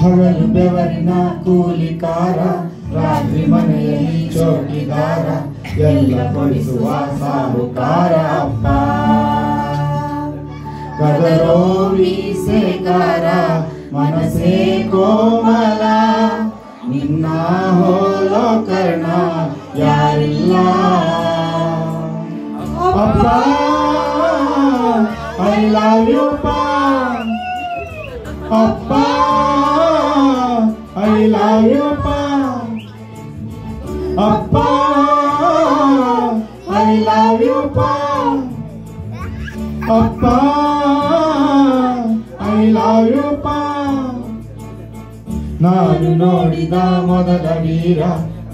ಹಗಲು ಬೆವರಿನ ಕೂಲಿಕಾರ, ರಾತ್ರಿ ಮನೆಯಲ್ಲಿ ಚೌಕಿದಾರ, ಎಲ್ಲ ಕೊಡಿಸುವ ಸಾಹುಕಾರ ಅಪ್ಪ. ಗದರೋ ಮೀಸೆಗಾರ, ಮನಸೇ ಕೋಮಲ, ನಿನ್ನ ಹೋಲೋ ಕರ್ಣ ಯಾರಿಲ್ಲ ಅಪ್ಪ. ಐ ಲವ್ ಯು ಅಪ್ಪ, I love you ಅಪ್ಪ, I love you ಅಪ್ಪ, I love you. ನಾನು ನೋಡಿದ ಮೊದಲ ವೀರ,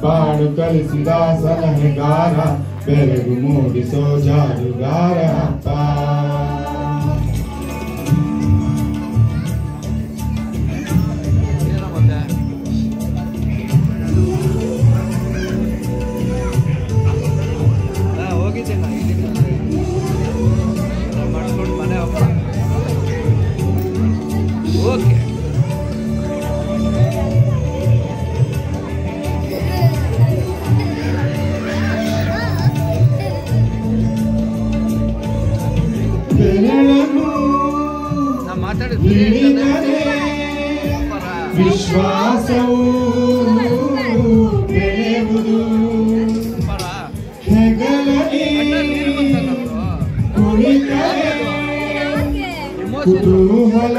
ಬಾಳು ಕಲಿಸಿದ ಸಲಹೆಗಾರ, ಬೆರಗು ಮೂಡಿಸೋ ಜಾರುಗಾರ ಅಪ್ಪ. ವಿಶ್ವಾಸವು ಬೆಳೆಯುವುದು, ಹೆಗಲಲ್ಲಿ ಕುಳಿತರೆ ಕುತೂಹಲ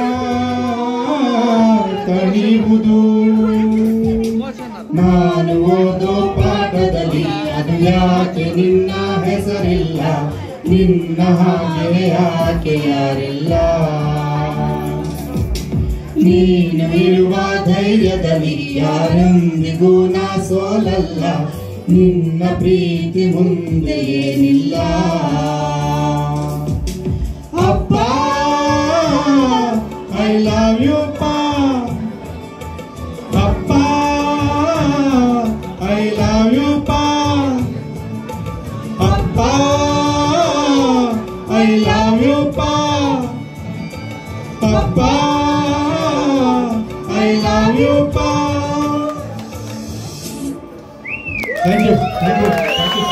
ತಣಿಯುವುದು. ನಾನು ಓದೋ ಪಾಠದಲ್ಲಿ ಅದು ಯಾಕೆ ನಿನ್ನ ಹೆಸರಿಲ್ಲ, ನಿನ್ನ ಹಾಗೆ ಯಾಕೆ ಯಾರಿಲ್ಲ. ನೀನು ಇರುವ ಧೈರ್ಯದಲ್ಲಿ ಯಾರೊಂದಿಗೂ ನಾ ಸೋಲಲ್ಲ, ನಿನ್ನ ಪ್ರೀತಿ ಮುಂದೆ ಏನಿಲ್ಲ ಅಪ್ಪ. ಐ ಲವ್ ಯು ಅಪ್ಪ, ಐ ಲವ್ ಯು ಅಪ್ಪ, ಐ ಲವ್ ಯು ಅಪ್ಪ.